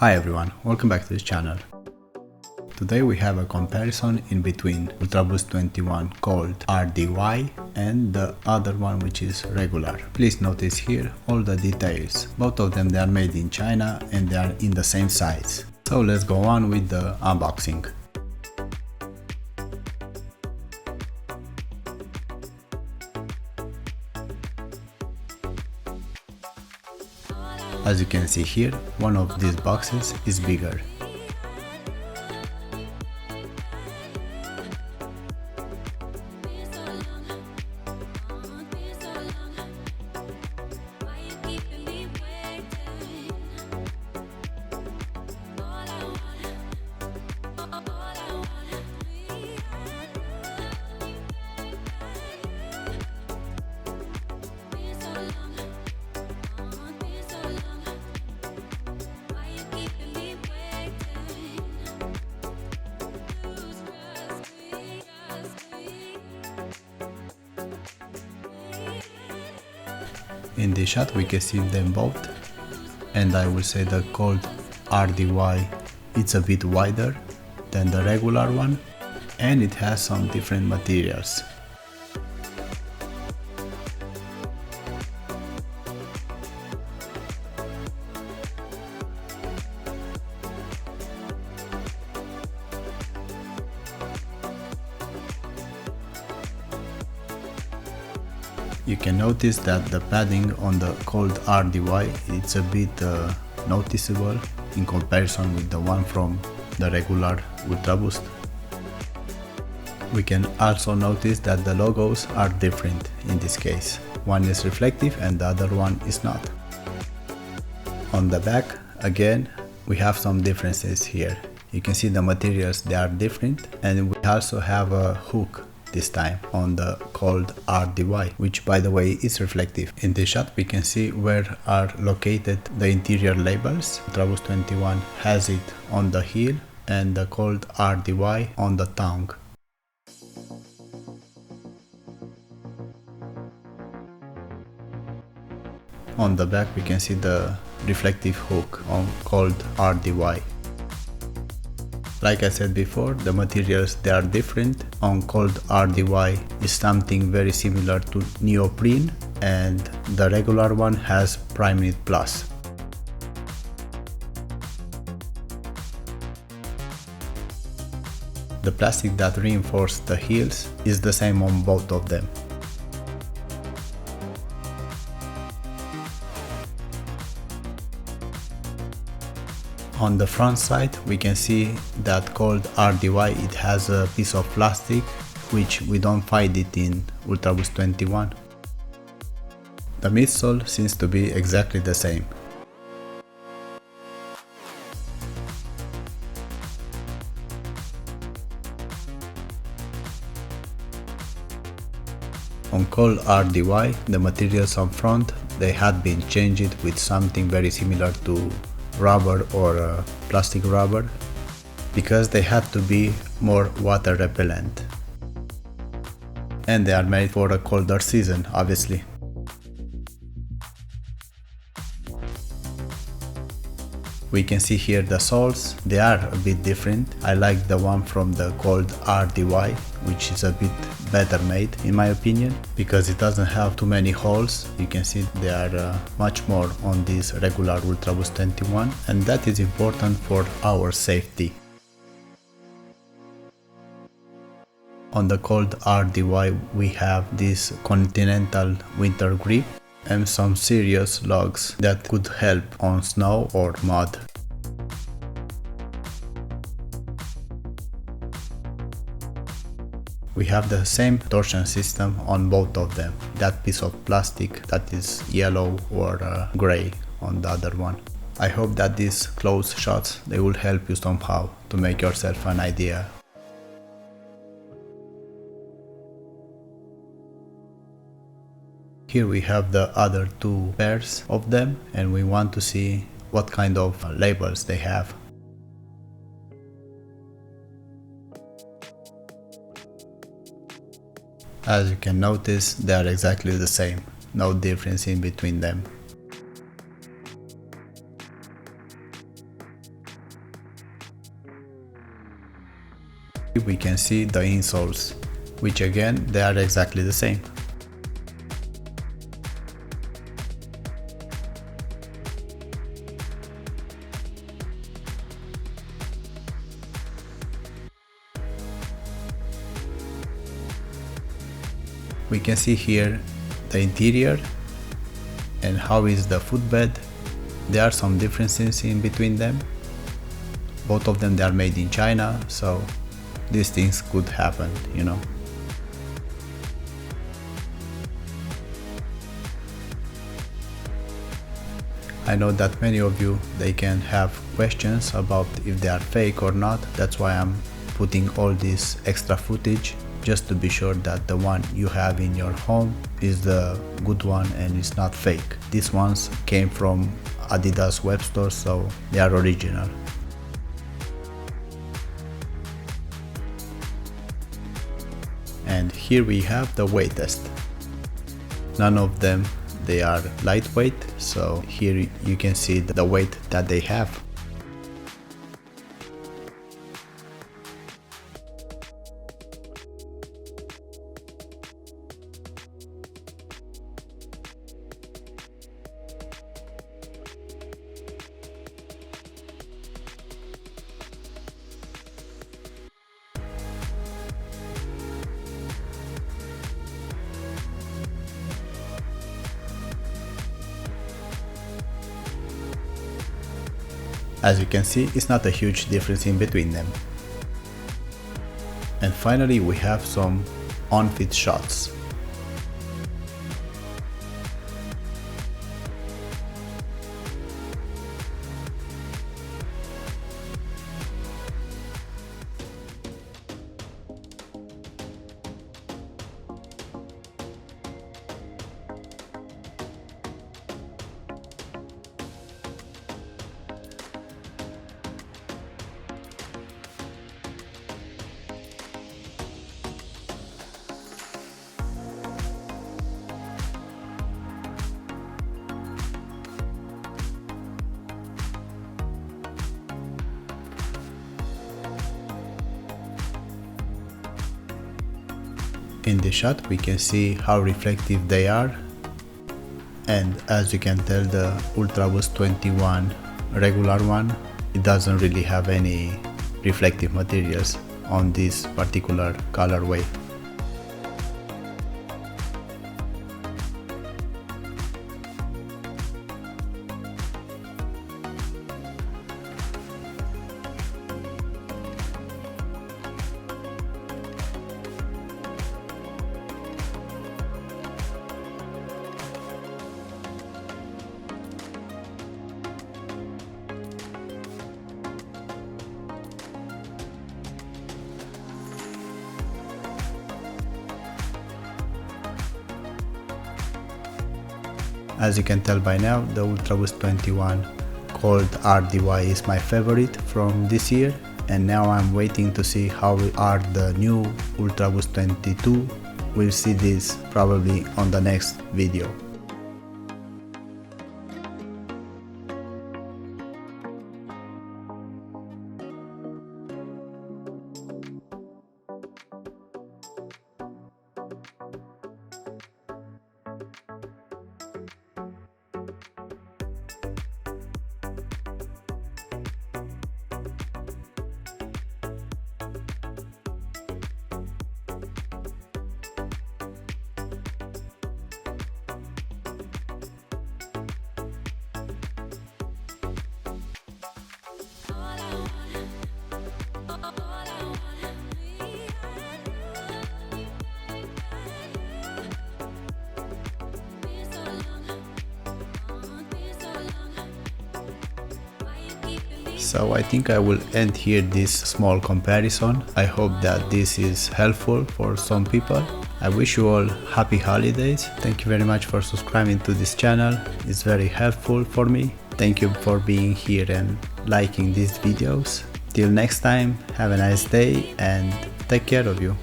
Hi everyone, welcome back to this channel. Today we have a comparison in between Ultraboost 21 called RDY and the other one which is regular. Please notice here all the details. Both of them, they are made in China and they are in the same size. So let's go on with the unboxing. As you can see here, one of these boxes is bigger. In this shot we can see them both, and I will say the called RDY it's a bit wider than the regular one and it has some different materials. You can notice that the padding on the called RDY it's a bit noticeable in comparison with the one from the regular Ultraboost. We can also notice that the logos are different in this case. One is reflective and the other one is not. On the back, again, we have some differences here. You can see the materials, they are different, and we also have a hook this time on the called RDY, which by the way is reflective. In this shot we can see where are located the interior labels. Ultraboost 21 has it on the heel and the called RDY on the tongue. On the back we can see the reflective hook on called RDY. Like I said before, the materials they are different. On called RDY is something very similar to neoprene and the regular one has Primeknit Plus. The plastic that reinforces the heels is the same on both of them. On the front side we can see that called RDY it has a piece of plastic which we don't find it in Ultraboost 21. The midsole seems to be exactly the same. On called RDY the materials on front they had been changed with something very similar to rubber or plastic rubber because they had to be more water repellent and they are made for a colder season, obviously. We can see here the soles, they are a bit different. I like the one from the called RDY, which is a bit better made in my opinion, because it doesn't have too many holes. You can see they are much more on this regular Ultraboost 21, and that is important for our safety. On the called RDY we have this continental winter grip and some serious lugs that could help on snow or mud. We have the same torsion system on both of them. That piece of plastic that is yellow or gray on the other one. I hope that these close shots they will help you somehow to make yourself an idea. Here we have the other two pairs of them and we want to see what kind of labels they have. As you can notice, they are exactly the same, no difference in between them. we can see the insoles, which again they are exactly the same. We can see here the interior and how is the footbed. There are some differences in between them. Both of them they are made in China, so these things could happen, you know. I know that many of you they can have questions about if they are fake or not. That's why I'm putting all this extra footage, just to be sure that the one you have in your home is the good one and it's not fake. These ones came from Adidas web store, so they are original. And here we have the weight test. None of them they are lightweight, so here you can see the weight that they have. As you can see, it's not a huge difference in between them. And finally we have some on-fit shots. In the shot we can see how reflective they are, and as you can tell, the Ultraboost 21 regular one, it doesn't really have any reflective materials on this particular colorway. As you can tell by now, the Ultraboost 21 called RDY is my favorite from this year, and now I'm waiting to see how are the new Ultraboost 22. We'll see this probably on the next video. So I think I will end here this small comparison. I hope that this is helpful for some people. I wish you all happy holidays. Thank you very much for subscribing to this channel. It's very helpful for me. Thank you for being here and liking these videos. Till next time, have a nice day and take care of you.